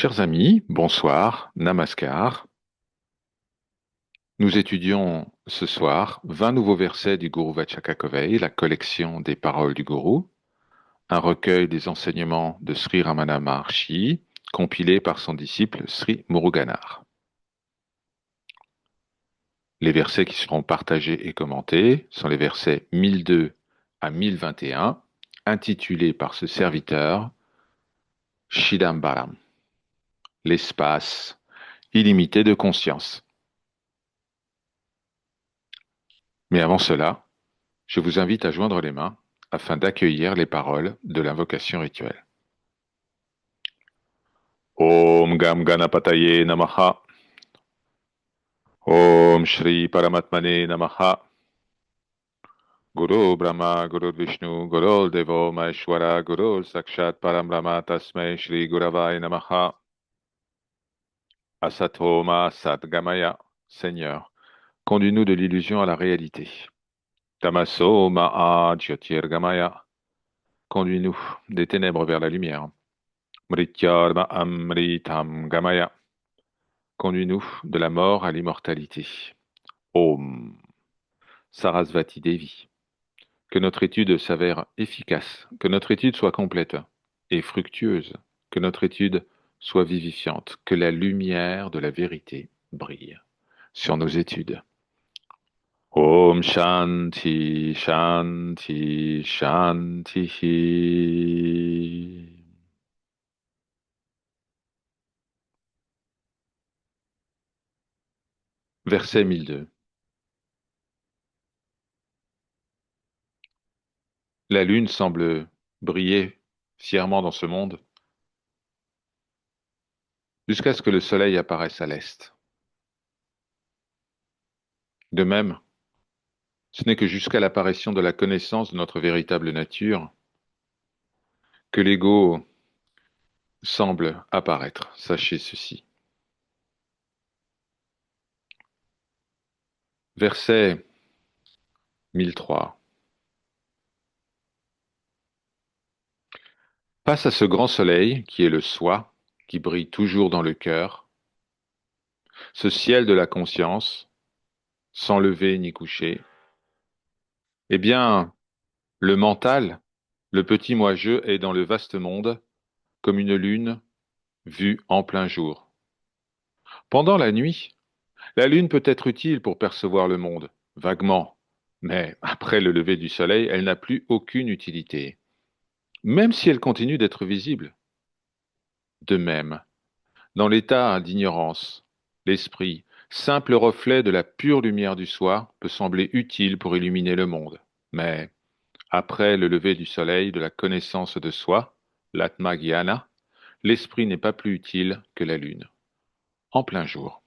Chers amis, bonsoir, namaskar. Nous étudions ce soir 20 nouveaux versets du Guru Vachakakovai, la collection des paroles du Guru, un recueil des enseignements de Sri Ramana Maharshi, compilé par son disciple Sri Muruganar. Les versets qui seront partagés et commentés sont les versets 1002 à 1021, intitulés par ce serviteur Shidambaram, l'espace illimité de conscience. Mais avant cela, je vous invite à joindre les mains afin d'accueillir les paroles de l'invocation rituelle. Om Gam Ganapataye Namaha. Om Shri Paramatmane Namaha. Guru Brahma, Guru Vishnu, Guru Devo Maheshwara, Guru Sakshat Parambrahma Tasmai Shri Guravai Namaha. Asatoma Satgamaya. Seigneur, conduis-nous de l'illusion à la réalité. Tamaso Maha Jyotirgamaya. Conduis-nous des ténèbres vers la lumière. Mrityarma Amritam Gamaya. Conduis-nous de la mort à l'immortalité. Om Sarasvati Devi. Que notre étude s'avère efficace, que notre étude soit complète et fructueuse, que notre étude soit vivifiante, que la lumière de la vérité brille sur nos études. Om Shanti Shanti Shanti. Verset 1002. La lune semble briller fièrement dans ce monde, jusqu'à ce que le soleil apparaisse à l'est. De même, ce n'est que jusqu'à l'apparition de la connaissance de notre véritable nature que l'ego semble apparaître. Sachez ceci. Verset 1003. Face à ce grand soleil qui est le soi, qui brille toujours dans le cœur, ce ciel de la conscience, sans lever ni coucher, eh bien, le mental, le petit moi-je est dans le vaste monde comme une lune vue en plein jour. Pendant la nuit, la lune peut être utile pour percevoir le monde, vaguement, mais après le lever du soleil, elle n'a plus aucune utilité, même si elle continue d'être visible. De même, dans l'état d'ignorance, l'esprit, simple reflet de la pure lumière du soi, peut sembler utile pour illuminer le monde, mais après le lever du soleil de la connaissance de soi, l'Atma Gyana, l'esprit n'est pas plus utile que la lune, en plein jour.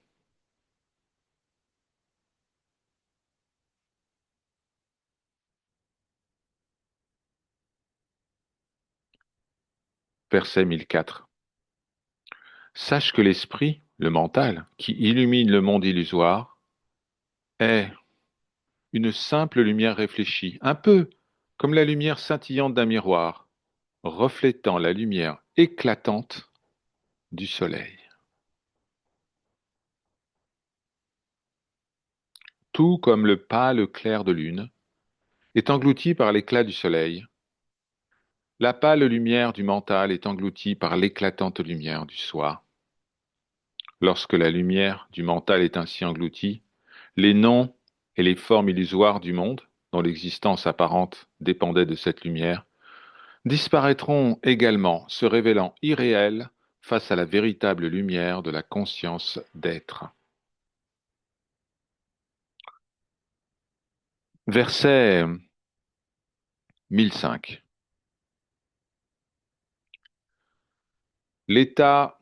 Verset 1004. Sache que l'esprit, le mental, qui illumine le monde illusoire, est une simple lumière réfléchie, un peu comme la lumière scintillante d'un miroir, reflétant la lumière éclatante du soleil. Tout comme le pâle clair de lune est englouti par l'éclat du soleil, la pâle lumière du mental est engloutie par l'éclatante lumière du soi. Lorsque la lumière du mental est ainsi engloutie, les noms et les formes illusoires du monde, dont l'existence apparente dépendait de cette lumière, disparaîtront également, se révélant irréels face à la véritable lumière de la conscience d'être. Verset 1005. L'état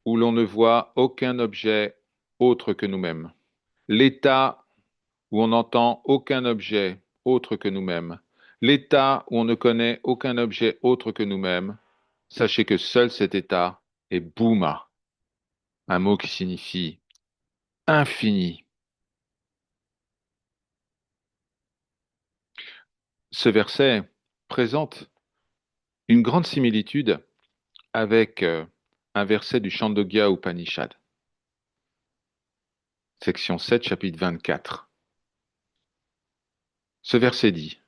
où l'on ne voit aucun objet autre que nous-mêmes. L'état où on n'entend aucun objet autre que nous-mêmes. L'état où on ne connaît aucun objet autre que nous-mêmes. Sachez que seul cet état est Bhuma, un mot qui signifie infini. Ce verset présente une grande similitude avec un verset du Chandogya Upanishad, section 7, chapitre 24. Ce verset dit: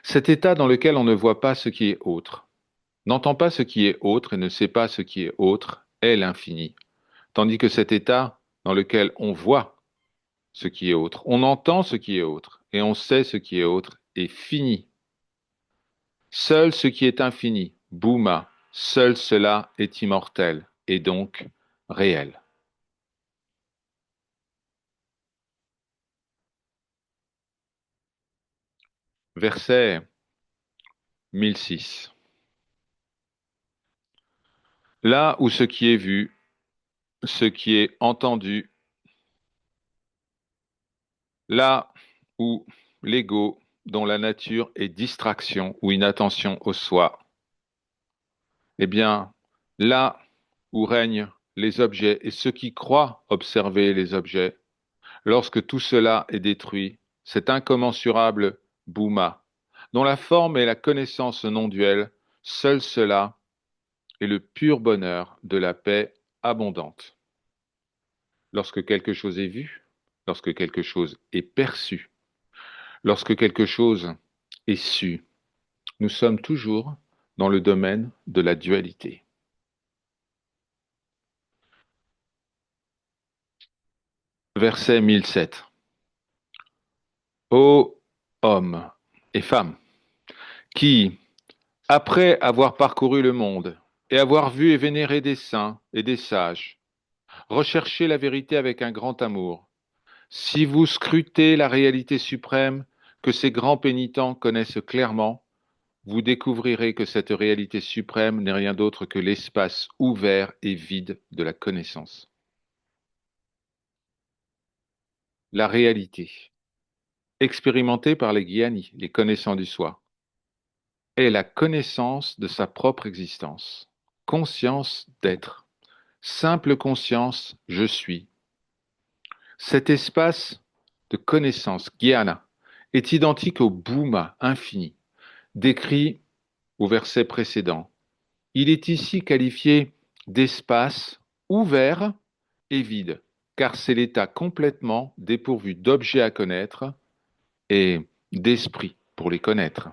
cet état dans lequel on ne voit pas ce qui est autre, n'entend pas ce qui est autre et ne sait pas ce qui est autre est l'infini, tandis que cet état dans lequel on voit ce qui est autre, on entend ce qui est autre et on sait ce qui est autre est fini. Seul ce qui est infini, Bhuma, seul cela est immortel et donc réel. Verset 1006. Là où ce qui est vu, ce qui est entendu, là où l'ego, dont la nature est distraction ou inattention au soi, eh bien, là où règnent les objets et ceux qui croient observer les objets, lorsque tout cela est détruit, cet incommensurable Bhuma, dont la forme est la connaissance non duelle, seul cela est le pur bonheur de la paix abondante. Lorsque quelque chose est vu, lorsque quelque chose est perçu, lorsque quelque chose est su, nous sommes toujours dans le domaine de la dualité. Verset 1007. Ô hommes et femmes, qui, après avoir parcouru le monde et avoir vu et vénéré des saints et des sages, recherchez la vérité avec un grand amour, si vous scrutez la réalité suprême que ces grands pénitents connaissent clairement, vous découvrirez que cette réalité suprême n'est rien d'autre que l'espace ouvert et vide de la connaissance. La réalité, expérimentée par les Gyani, les connaissants du soi, est la connaissance de sa propre existence, conscience d'être, simple conscience je suis. Cet espace de connaissance, Jnana, est identique au Bhuma infini, décrit au verset précédent. Il est ici qualifié d'espace ouvert et vide, car c'est l'état complètement dépourvu d'objets à connaître et d'esprit pour les connaître.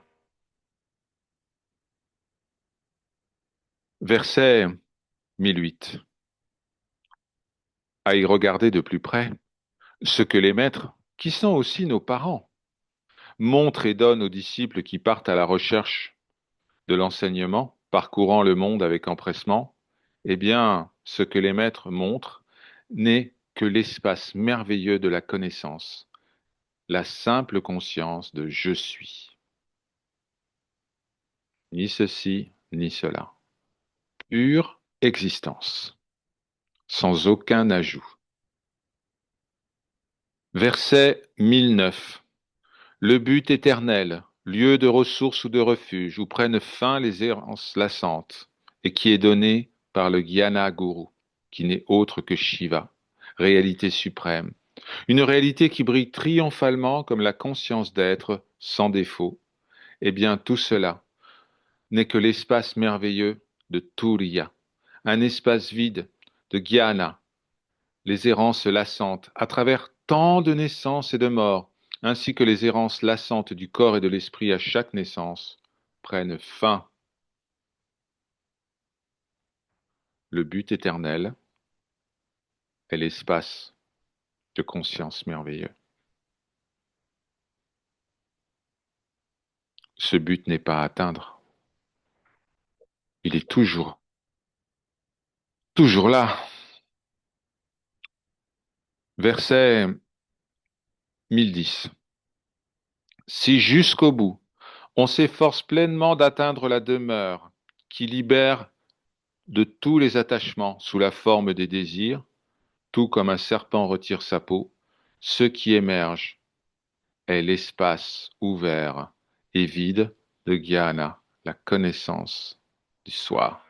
Verset 1008. À y regarder de plus près, ce que les maîtres, qui sont aussi nos parents, montrent et donnent aux disciples qui partent à la recherche de l'enseignement, parcourant le monde avec empressement, eh bien, ce que les maîtres montrent n'est que l'espace merveilleux de la connaissance, la simple conscience de je suis. Ni ceci, ni cela. Pure existence, sans aucun ajout. Verset 1009. Le but éternel, lieu de ressource ou de refuge, où prennent fin les errances lassantes, et qui est donné par le Jnana Guru, qui n'est autre que Shiva, réalité suprême, une réalité qui brille triomphalement comme la conscience d'être, sans défaut. Eh bien, tout cela n'est que l'espace merveilleux de Turiya, un espace vide de Jnana, les errances lassantes, à travers tant de naissances et de morts, ainsi que les errances lassantes du corps et de l'esprit à chaque naissance, prennent fin. Le but éternel est l'espace de conscience merveilleux. Ce but n'est pas à atteindre. Il est toujours là. Verset 1010. Si jusqu'au bout, on s'efforce pleinement d'atteindre la demeure qui libère de tous les attachements sous la forme des désirs, tout comme un serpent retire sa peau, ce qui émerge est l'espace ouvert et vide de Jnana, la connaissance du soi.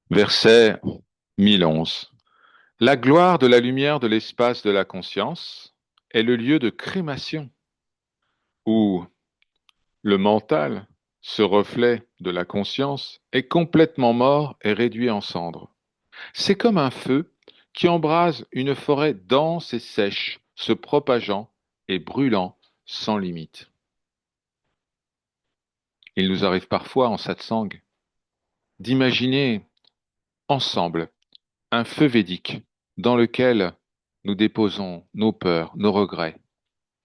Verset 1011. La gloire de la lumière de l'espace de la conscience est le lieu de crémation où le mental Ce reflet de la conscience est complètement mort et réduit en cendres. C'est comme un feu qui embrase une forêt dense et sèche, se propageant et brûlant sans limite. Il nous arrive parfois en satsang d'imaginer ensemble un feu védique dans lequel nous déposons nos peurs, nos regrets,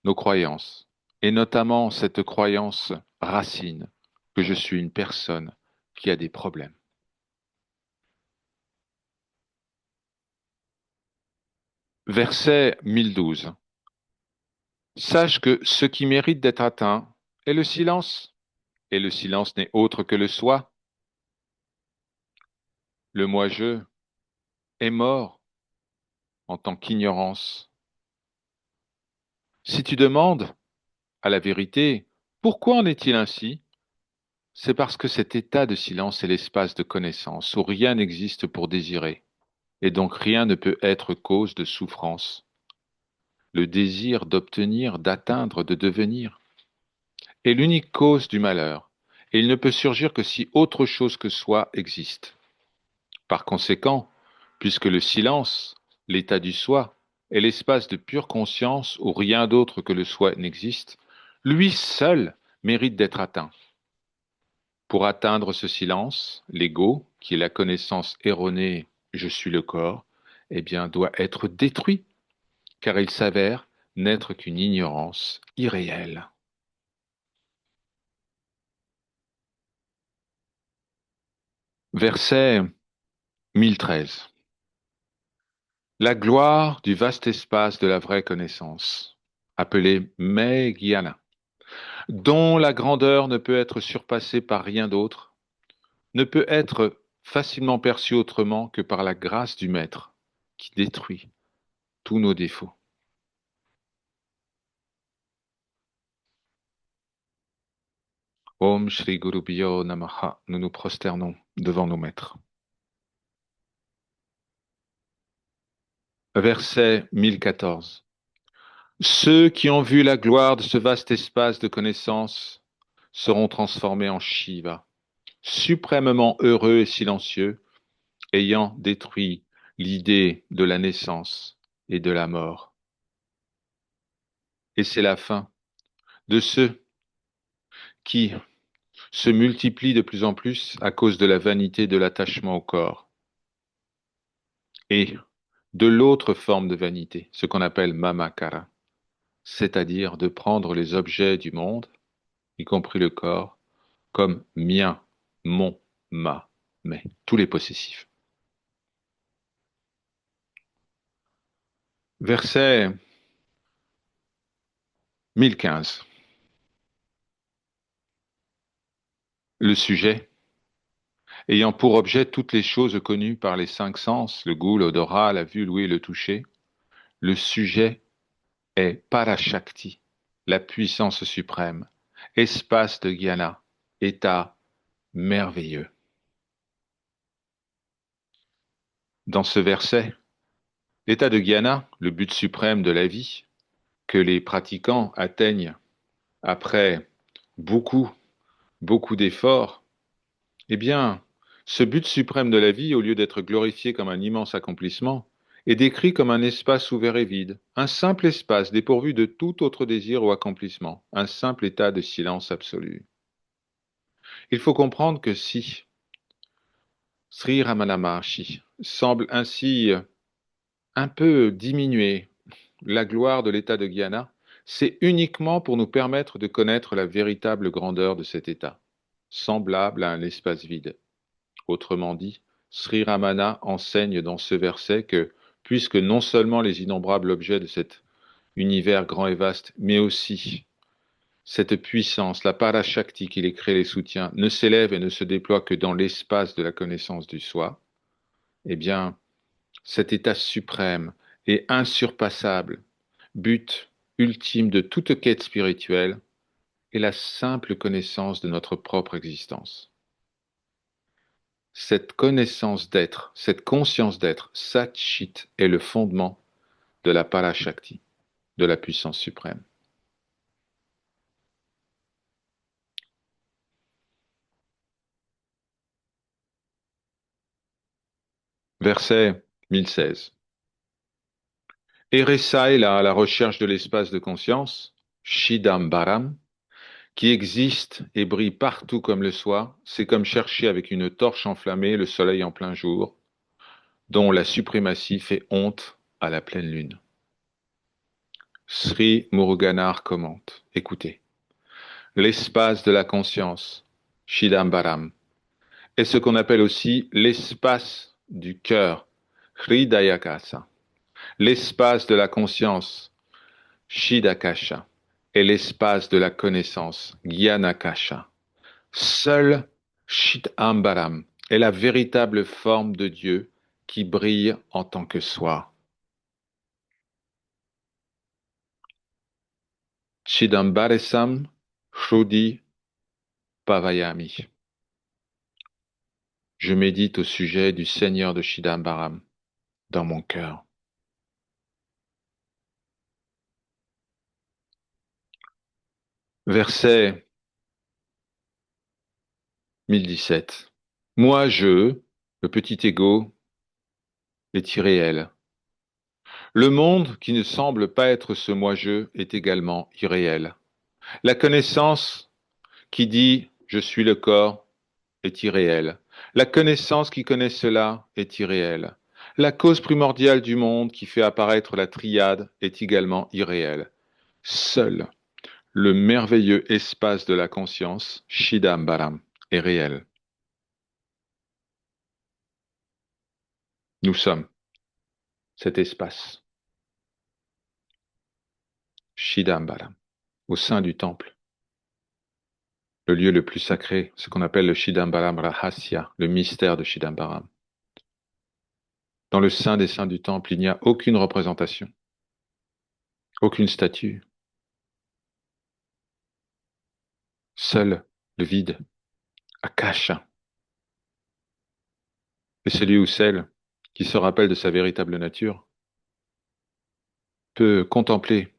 nos croyances, et notamment cette croyance racine que je suis une personne qui a des problèmes. Verset 1012. Sache que ce qui mérite d'être atteint est le silence, et le silence n'est autre que le soi. Le moi-je est mort en tant qu'ignorance. Si tu demandes à la vérité, pourquoi en est-il ainsi? C'est parce que cet état de silence est l'espace de connaissance où rien n'existe pour désirer, et donc rien ne peut être cause de souffrance. Le désir d'obtenir, d'atteindre, de devenir est l'unique cause du malheur, et il ne peut surgir que si autre chose que soi existe. Par conséquent, puisque le silence, l'état du soi, est l'espace de pure conscience où rien d'autre que le soi n'existe, lui seul mérite d'être atteint. Pour atteindre ce silence, l'ego, qui est la connaissance erronée je suis le corps, eh bien, doit être détruit, car il s'avère n'être qu'une ignorance irréelle. Verset 1013. La gloire du vaste espace de la vraie connaissance, appelée Meghyana, dont la grandeur ne peut être surpassée par rien d'autre, ne peut être facilement perçue autrement que par la grâce du Maître, qui détruit tous nos défauts. Om Shri Guru Bhyo Namaha, nous nous prosternons devant nos maîtres. Verset 1014. Ceux qui ont vu la gloire de ce vaste espace de connaissance seront transformés en Shiva, suprêmement heureux et silencieux, ayant détruit l'idée de la naissance et de la mort. Et c'est la fin de ceux qui se multiplient de plus en plus à cause de la vanité de l'attachement au corps et de l'autre forme de vanité, ce qu'on appelle mamakara, c'est-à-dire de prendre les objets du monde, y compris le corps, comme mien, mon, ma, mes, tous les possessifs. Verset 1015. Le sujet, ayant pour objet toutes les choses connues par les cinq sens, le goût, l'odorat, la vue, l'ouïe et le toucher, le sujet est Parashakti, la puissance suprême, espace de Jnana, état merveilleux. Dans ce verset, l'état de Jnana, le but suprême de la vie, que les pratiquants atteignent après beaucoup, beaucoup d'efforts, eh bien, ce but suprême de la vie, au lieu d'être glorifié comme un immense accomplissement, est décrit comme un espace ouvert et vide, un simple espace dépourvu de tout autre désir ou accomplissement, un simple état de silence absolu. Il faut comprendre que si Sri Ramana Maharshi semble ainsi un peu diminuer la gloire de l'état de Jnana, c'est uniquement pour nous permettre de connaître la véritable grandeur de cet état, semblable à un espace vide. Autrement dit, Sri Ramana enseigne dans ce verset que, puisque non seulement les innombrables objets de cet univers grand et vaste, mais aussi cette puissance, la Parashakti qui les crée, les soutient, ne s'élève et ne se déploie que dans l'espace de la connaissance du soi, eh bien, cet état suprême et insurpassable, but ultime de toute quête spirituelle, est la simple connaissance de notre propre existence. Cette connaissance d'être, cette conscience d'être, Sat Chit, est le fondement de la Parashakti, de la puissance suprême. Verset 1016. Errer ça et là à la recherche de l'espace de conscience, Shidambaram, qui existe et brille partout comme le soir, c'est comme chercher avec une torche enflammée le soleil en plein jour, dont la suprématie fait honte à la pleine lune. Sri Muruganar commente, écoutez, l'espace de la conscience, Shidambaram, est ce qu'on appelle aussi l'espace du cœur, Hridayakasa, l'espace de la conscience, Shidakasha, et l'espace de la connaissance, Gyanakasha. Seul Chidambaram est la véritable forme de Dieu qui brille en tant que soi. Chidambaresam Shrudi Pavayami. Je médite au sujet du Seigneur de Chidambaram dans mon cœur. Verset 1017. Moi, le petit égo, est irréel. Le monde, qui ne semble pas être ce moi-je, est également irréel. La connaissance qui dit je suis le corps est irréelle. La connaissance qui connaît cela est irréelle. La cause primordiale du monde qui fait apparaître la triade est également irréelle. Seul le merveilleux espace de la conscience, Shidambaram, est réel. Nous sommes cet espace, Shidambaram, au sein du temple, le lieu le plus sacré, ce qu'on appelle le Shidambaram Rahasya, le mystère de Shidambaram. Dans le sein des saints du temple, il n'y a aucune représentation, aucune statue. Seul le vide, Akasha. Et celui ou celle qui se rappelle de sa véritable nature peut contempler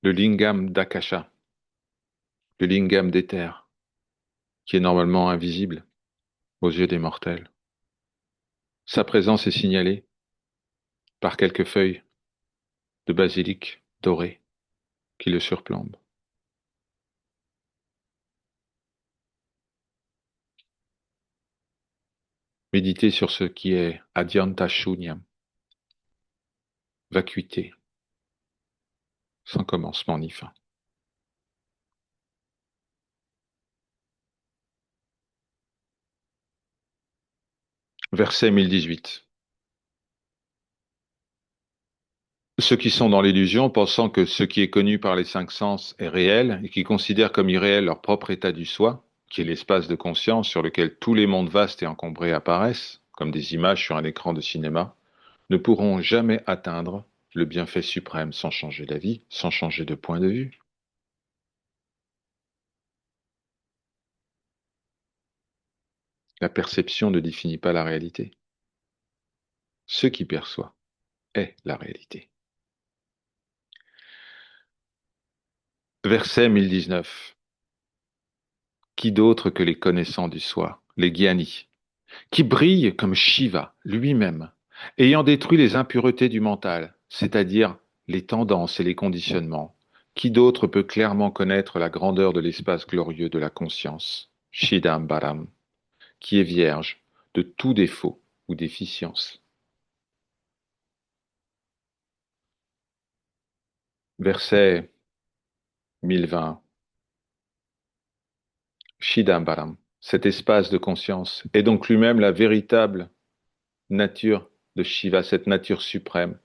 le lingam d'Akasha, le lingam d'éther, qui est normalement invisible aux yeux des mortels. Sa présence est signalée par quelques feuilles de basilic doré qui le surplombent. Méditez sur ce qui est Adyanta Shunyam, vacuité, sans commencement ni fin. Verset 1018. Ceux qui sont dans l'illusion, pensant que ce qui est connu par les cinq sens est réel, et qui considèrent comme irréel leur propre état du soi, qui est l'espace de conscience sur lequel tous les mondes vastes et encombrés apparaissent, comme des images sur un écran de cinéma, ne pourront jamais atteindre le bienfait suprême sans changer d'avis, sans changer de point de vue. La perception ne définit pas la réalité. Ce qui perçoit est la réalité. Verset 1019. Qui d'autre que les connaissants du soi, les gyanis, qui brillent comme Shiva lui-même, ayant détruit les impuretés du mental, c'est-à-dire les tendances et les conditionnements, qui d'autre peut clairement connaître la grandeur de l'espace glorieux de la conscience, Shidambaram, qui est vierge de tout défaut ou déficience. Verset 1020. Shidambaram, cet espace de conscience, est donc lui-même la véritable nature de Shiva, cette nature suprême,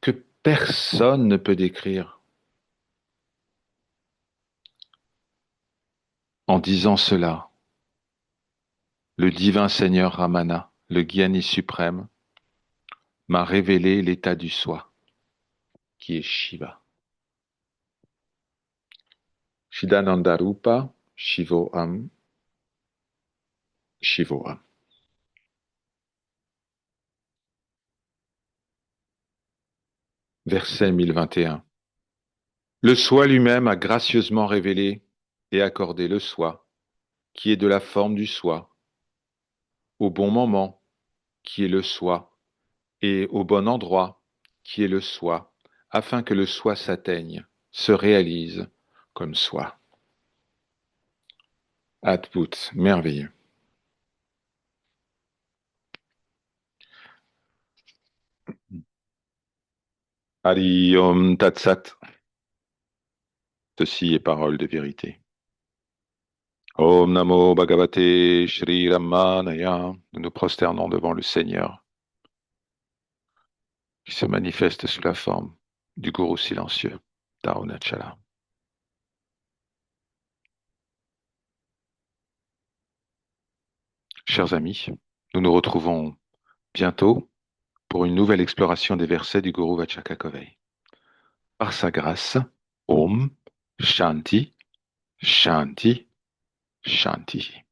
que personne ne peut décrire. En disant cela, le divin Seigneur Ramana, le Gyani suprême, m'a révélé l'état du soi, qui est Shiva. Shidanandarupa, Shivoham, Shivoham. Verset 1021. Le soi lui-même a gracieusement révélé et accordé le soi, qui est de la forme du soi, au bon moment, qui est le soi, et au bon endroit, qui est le soi, afin que le soi s'atteigne, se réalise comme soi. Atput, merveilleux. Hari Om Tat Sat. Ceci est parole de vérité. Om Namo Bhagavate Shri Ramanaya. Nous nous prosternons devant le Seigneur qui se manifeste sous la forme du gourou silencieux, Tarunachala. Chers amis, nous nous retrouvons bientôt pour une nouvelle exploration des versets du gourou Vachakakovai. Par sa grâce, Om Shanti, Shanti, Shanti.